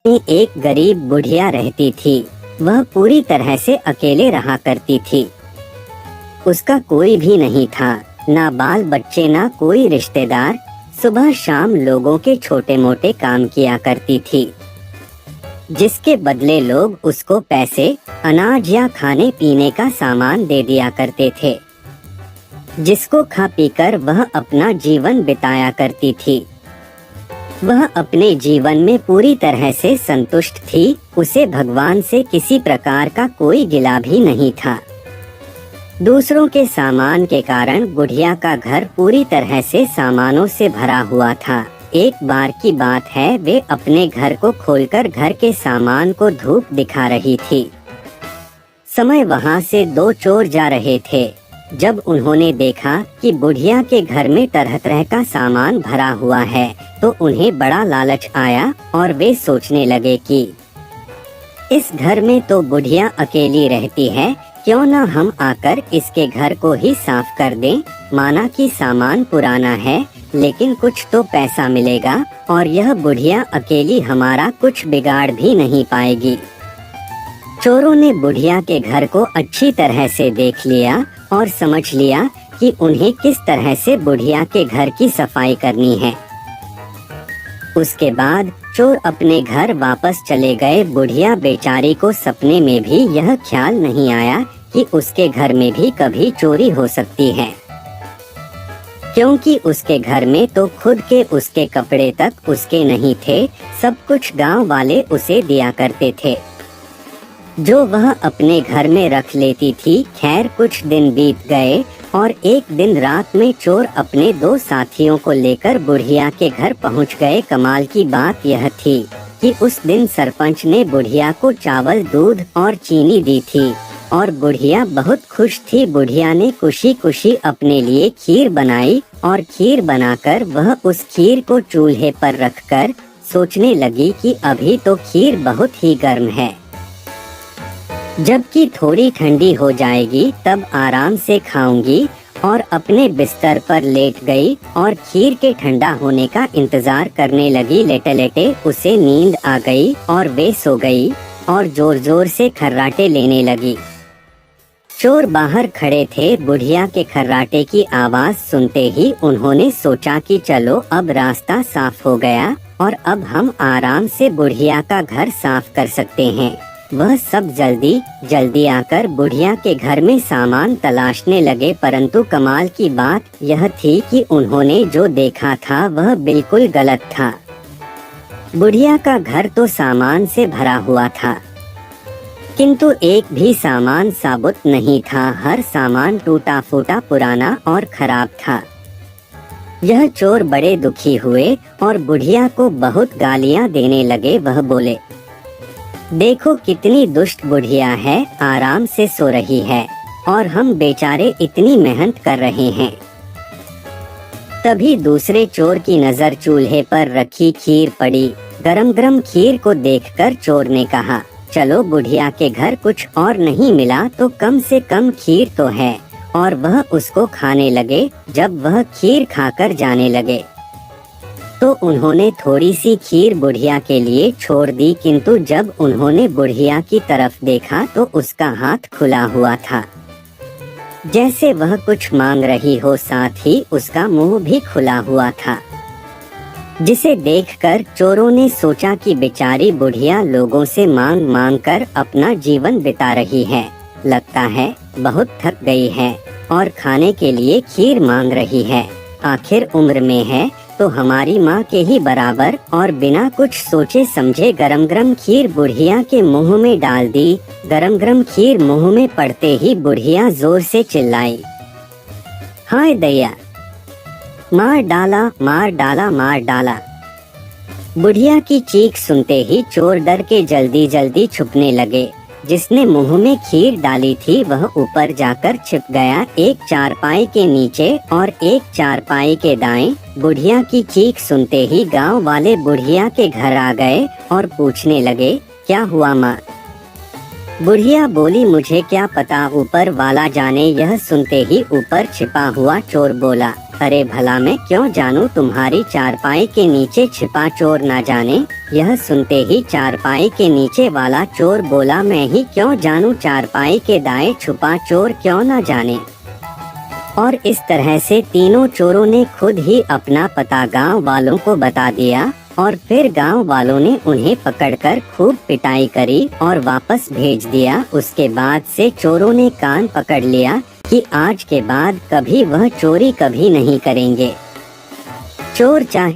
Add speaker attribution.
Speaker 1: एक गरीब बुढ़िया रहती थी। वह पूरी तरह से अकेले रहा करती थी। उसका कोई भी नहीं था, ना बाल बच्चे ना कोई रिश्तेदार। सुबह शाम लोगों के छोटे मोटे काम किया करती थी, जिसके बदले लोग उसको पैसे, अनाज या खाने पीने का सामान दे दिया करते थे, जिसको खा पीकर वह अपना जीवन बिताया करती थी। वह अपने जीवन में पूरी तरह से संतुष्ट थी। उसे भगवान से किसी प्रकार का कोई गिला भी नहीं था। दूसरों के सामान के कारण बुढ़िया का घर पूरी तरह से सामानों से भरा हुआ था। एक बार की बात है, वे अपने घर को खोलकर घर के सामान को धूप दिखा रही थी। समय वहां से दो चोर जा रहे थे। जब उन्होंने देखा कि बुढ़िया के घर में तरह तरह का सामान भरा हुआ है, तो उन्हें बड़ा लालच आया और वे सोचने लगे कि इस घर में तो बुढ़िया अकेली रहती है, क्यों न हम आकर इसके घर को ही साफ कर दें। माना कि सामान पुराना है, लेकिन कुछ तो पैसा मिलेगा और यह बुढ़िया अकेली हमारा कुछ बिगाड़ भी नहीं पाएगी। चोरों ने बुढ़िया के घर को अच्छी तरह से देख लिया और समझ लिया कि उन्हें किस तरह से बुढ़िया के घर की सफाई करनी है। उसके बाद चोर अपने घर वापस चले गए। बुढ़िया बेचारी को सपने में भी यह ख्याल नहीं आया कि उसके घर में भी कभी चोरी हो सकती है, क्योंकि उसके घर में तो खुद के उसके कपड़े तक उसके नहीं थे। सब कुछ गांव वाले उसे दिया करते थे, जो वह अपने घर में रख लेती थी। खैर, कुछ दिन बीत गए और एक दिन रात में चोर अपने दो साथियों को लेकर बुढ़िया के घर पहुंच गए। कमाल की बात यह थी कि उस दिन सरपंच ने बुढ़िया को चावल, दूध और चीनी दी थी और बुढ़िया बहुत खुश थी। बुढ़िया ने खुशी खुशी अपने लिए खीर बनाई और खीर बनाकर वह उस खीर को चूल्हे पर रखकर सोचने लगी कि अभी तो खीर बहुत ही गर्म है, जबकि थोड़ी ठंडी हो जाएगी तब आराम से खाऊंगी। और अपने बिस्तर पर लेट गई और खीर के ठंडा होने का इंतजार करने लगी। लेटे लेटे उसे नींद आ गई और वे सो गई और जोर जोर से खर्राटे लेने लगी। चोर बाहर खड़े थे। बुढ़िया के खर्राटे की आवाज सुनते ही उन्होंने सोचा कि चलो अब रास्ता साफ हो गया और अब हम आराम से बुढ़िया का घर साफ कर सकते हैं। वह सब जल्दी जल्दी आकर बुढ़िया के घर में सामान तलाशने लगे, परंतु कमाल की बात यह थी कि उन्होंने जो देखा था वह बिल्कुल गलत था। बुढ़िया का घर तो सामान से भरा हुआ था, किंतु एक भी सामान साबुत नहीं था। हर सामान टूटा फूटा, पुराना और खराब था। यह चोर बड़े दुखी हुए और बुढ़िया को बहुत गालियां देने लगे। वह बोले, देखो कितनी दुष्ट बुढ़िया है, आराम से सो रही है और हम बेचारे इतनी मेहनत कर रहे हैं। तभी दूसरे चोर की नजर चूल्हे पर रखी खीर पड़ी। गरम गरम खीर को देखकर चोर ने कहा, चलो बुढ़िया के घर कुछ और नहीं मिला तो कम से कम खीर तो है। और वह उसको खाने लगे। जब वह खीर खाकर जाने लगे तो उन्होंने थोड़ी सी खीर बुढ़िया के लिए छोड़ दी, किंतु जब उन्होंने बुढ़िया की तरफ देखा तो उसका हाथ खुला हुआ था, जैसे वह कुछ मांग रही हो। साथ ही उसका मुंह भी खुला हुआ था, जिसे देखकर चोरों ने सोचा कि बेचारी बुढ़िया लोगों से मांग मांग कर अपना जीवन बिता रही है। लगता है बहुत थक गई है और खाने के लिए खीर मांग रही है। आखिर उम्र में है तो हमारी माँ के ही बराबर। और बिना कुछ सोचे समझे गरम गरम खीर बुढ़िया के मुंह में डाल दी। गरम गरम खीर मुंह में पड़ते ही बुढ़िया जोर से चिल्लाई, हाय दैया, मार डाला मार डाला मार डाला। बुढ़िया की चीख सुनते ही चोर डर के जल्दी जल्दी छुपने लगे। जिसने मुंह में खीर डाली थी वह ऊपर जाकर छिप गया, एक चारपाई के नीचे और एक चारपाई के दाएं। बुढ़िया की चीख सुनते ही गांव वाले बुढ़िया के घर आ गए और पूछने लगे, क्या हुआ माँ? बुढ़िया बोली, मुझे क्या पता, ऊपर वाला जाने। यह सुनते ही ऊपर छिपा हुआ चोर बोला, अरे भला मैं क्यों जानूं, तुम्हारी चारपाई के नीचे छिपा चोर ना जाने। यह सुनते ही चारपाई के नीचे वाला चोर बोला, मैं ही क्यों जानूं, चारपाई के दाएं छुपा चोर क्यों न जाने। और इस तरह से तीनों चोरों ने खुद ही अपना पता गांव वालों को बता दिया और फिर गांव वालों ने उन्हें पकड़कर खूब पिटाई करी और वापस भेज दिया। उसके बाद से चोरों ने कान पकड़ लिया कि आज के बाद कभी वह चोरी कभी नहीं करेंगे। चोर चाहे